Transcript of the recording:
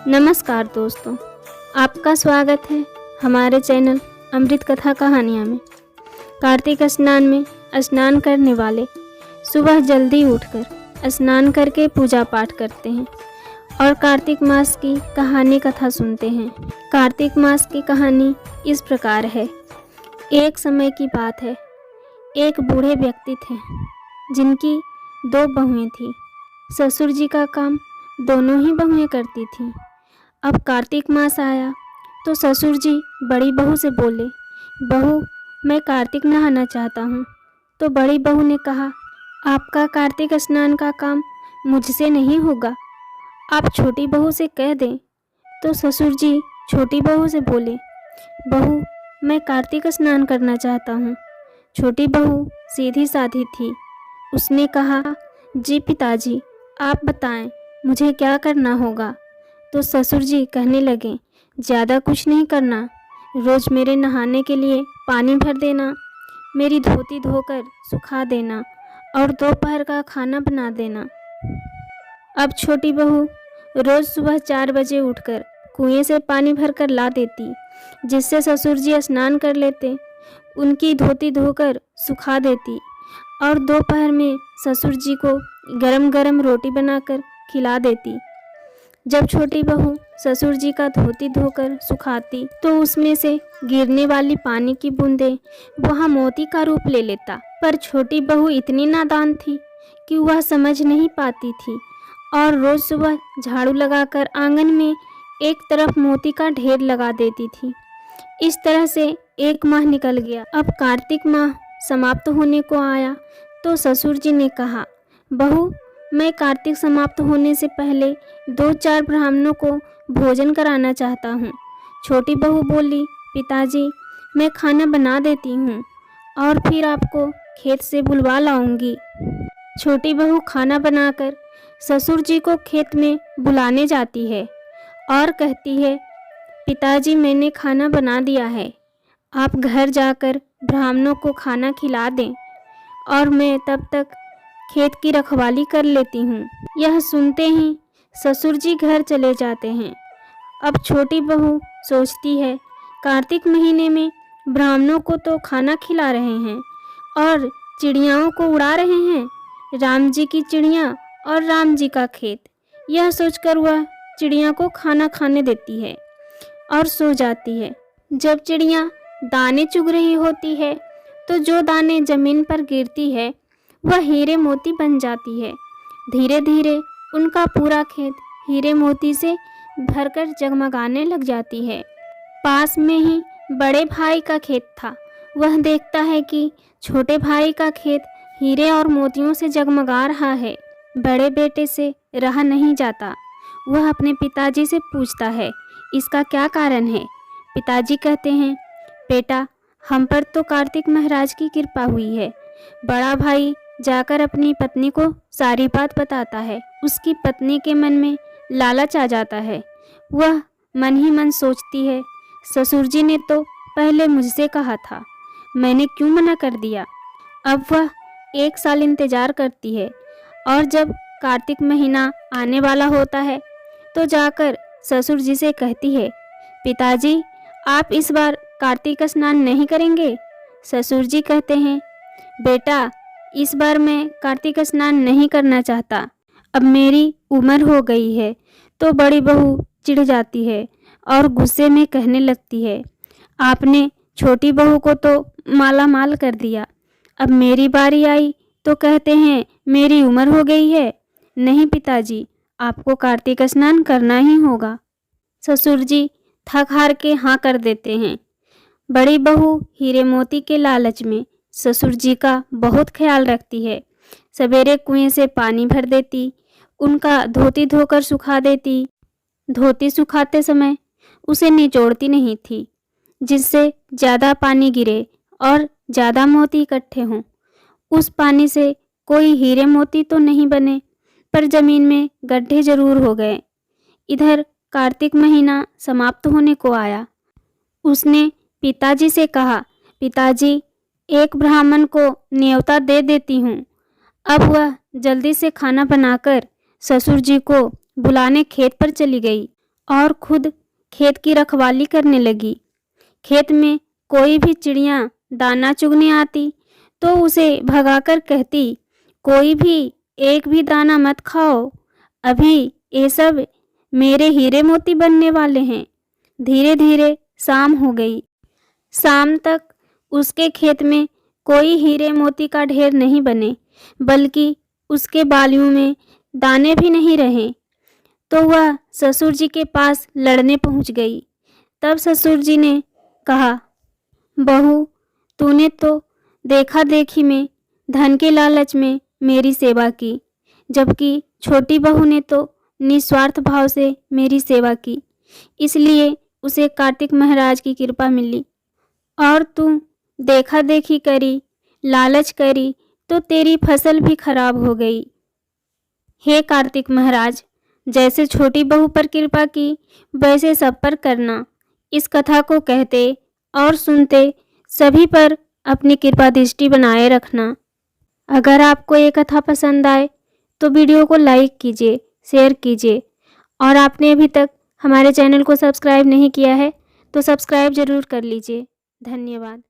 नमस्कार दोस्तों, आपका स्वागत है हमारे चैनल अमृत कथा कहानियाँ में। कार्तिक स्नान में स्नान करने वाले सुबह जल्दी उठकर स्नान करके पूजा पाठ करते हैं और कार्तिक मास की कहानी कथा सुनते हैं। कार्तिक मास की कहानी इस प्रकार है। एक समय की बात है, एक बूढ़े व्यक्ति थे जिनकी 2 बहुएं थीं। ससुर जी का काम दोनों ही बहुएं करती थीं। अब कार्तिक मास आया तो ससुर जी बड़ी बहू से बोले, बहू मैं कार्तिक नहाना चाहता हूँ। तो बड़ी बहू ने कहा, आपका कार्तिक स्नान का काम मुझसे नहीं होगा, आप छोटी बहू से कह दें। तो ससुर जी छोटी बहू से बोले, बहू मैं कार्तिक स्नान करना चाहता हूँ। छोटी बहू सीधी साधी थी, उसने कहा, जी पिताजी आप बताएं मुझे क्या करना होगा। तो ससुर जी कहने लगे, ज़्यादा कुछ नहीं करना, रोज़ मेरे नहाने के लिए पानी भर देना, मेरी धोती धोकर सुखा देना और दोपहर का खाना बना देना। अब छोटी बहू रोज़ सुबह 4 बजे उठकर कुएं से पानी भरकर ला देती, जिससे ससुर जी स्नान कर लेते, उनकी धोती धोकर सुखा देती और दोपहर में ससुर जी को गरम गरम रोटी बनाकर खिला देती। जब छोटी बहू ससुर जी का धोती धोकर सुखाती तो उसमें से गिरने वाली पानी की बूंदें वहाँ मोती का रूप ले लेता। पर छोटी बहू इतनी नादान थी कि वह समझ नहीं पाती थी और रोज सुबह झाड़ू लगाकर आंगन में एक तरफ मोती का ढेर लगा देती थी। इस तरह से 1 माह निकल गया। अब कार्तिक माह समाप्त होने को आया तो ससुर जी ने कहा, बहू मैं कार्तिक समाप्त होने से पहले 2-4 ब्राह्मणों को भोजन कराना चाहता हूँ। छोटी बहू बोली, पिताजी मैं खाना बना देती हूँ और फिर आपको खेत से बुलवा लाऊंगी। छोटी बहू खाना बनाकर ससुर जी को खेत में बुलाने जाती है और कहती है, पिताजी मैंने खाना बना दिया है, आप घर जाकर ब्राह्मणों को खाना खिला दें और मैं तब तक खेत की रखवाली कर लेती हूँ। यह सुनते ही ससुर जी घर चले जाते हैं। अब छोटी बहू सोचती है, कार्तिक महीने में ब्राह्मणों को तो खाना खिला रहे हैं और चिड़ियाओं को उड़ा रहे हैं, राम जी की चिड़िया और राम जी का खेत। यह सोचकर वह चिड़िया को खाना खाने देती है और सो जाती है। जब चिड़िया दाने चुग रही होती है तो जो दाने जमीन पर गिरती है वह हीरे मोती बन जाती है। धीरे धीरे उनका पूरा खेत हीरे मोती से भरकर जगमगाने लग जाती है। पास में ही बड़े भाई का खेत था। वह देखता है कि छोटे भाई का खेत हीरे और मोतियों से जगमगा रहा है। बड़े बेटे से रहा नहीं जाता। वह अपने पिताजी से पूछता है, इसका क्या कारण है। पिताजी कहते हैं, बेटा हम पर तो कार्तिक महाराज की कृपा हुई है। बड़ा भाई जाकर अपनी पत्नी को सारी बात बताता है। उसकी पत्नी के मन में लालच आ जाता है। वह मन ही मन सोचती है, ससुर जी ने तो पहले मुझसे कहा था, मैंने क्यों मना कर दिया। अब वह 1 साल इंतजार करती है और जब कार्तिक महीना आने वाला होता है तो जाकर ससुर जी से कहती है, पिताजी आप इस बार कार्तिक स्नान नहीं करेंगे। ससुर जी कहते हैं, बेटा इस बार मैं कार्तिक स्नान नहीं करना चाहता, अब मेरी उम्र हो गई है। तो बड़ी बहू चिढ़ जाती है और गुस्से में कहने लगती है, आपने छोटी बहू को तो माला माल कर दिया, अब मेरी बारी आई तो कहते हैं मेरी उम्र हो गई है। नहीं पिताजी आपको कार्तिक स्नान करना ही होगा। ससुर जी थक हार के हाँ कर देते हैं। बड़ी बहू हीरे मोती के लालच में ससुर जी का बहुत ख्याल रखती है। सवेरे कुएं से पानी भर देती, उनका धोती धोकर सुखा देती। धोती सुखाते समय उसे निचोड़ती नहीं थी, जिससे ज़्यादा पानी गिरे और ज़्यादा मोती इकट्ठे हों। उस पानी से कोई हीरे मोती तो नहीं बने, पर ज़मीन में गड्ढे जरूर हो गए। इधर कार्तिक महीना समाप्त होने को आया। उसने पिताजी से कहा, पिताजी एक ब्राह्मण को न्योता दे देती हूँ। अब वह जल्दी से खाना बनाकर ससुर जी को बुलाने खेत पर चली गई और खुद खेत की रखवाली करने लगी। खेत में कोई भी चिड़िया दाना चुगने आती तो उसे भगाकर कहती, कोई भी एक भी दाना मत खाओ, अभी ये सब मेरे हीरे मोती बनने वाले हैं। धीरे धीरे शाम हो गई। शाम तक उसके खेत में कोई हीरे मोती का ढेर नहीं बने, बल्कि उसके बालियों में दाने भी नहीं रहे। तो वह ससुर जी के पास लड़ने पहुंच गई। तब ससुर जी ने कहा, बहू, तूने तो देखा देखी में, धन के लालच में मेरी सेवा की, जबकि छोटी बहू ने तो निस्वार्थ भाव से मेरी सेवा की, इसलिए उसे कार्तिक महाराज की कृपा मिली। और तू देखा देखी करी, लालच करी, तो तेरी फसल भी खराब हो गई। हे कार्तिक महाराज, जैसे छोटी बहू पर कृपा की, वैसे सब पर करना। इस कथा को कहते और सुनते सभी पर अपनी कृपा दृष्टि बनाए रखना। अगर आपको ये कथा पसंद आए तो वीडियो को लाइक कीजिए, शेयर कीजिए, और आपने अभी तक हमारे चैनल को सब्सक्राइब नहीं किया है तो सब्सक्राइब ज़रूर कर लीजिए। धन्यवाद।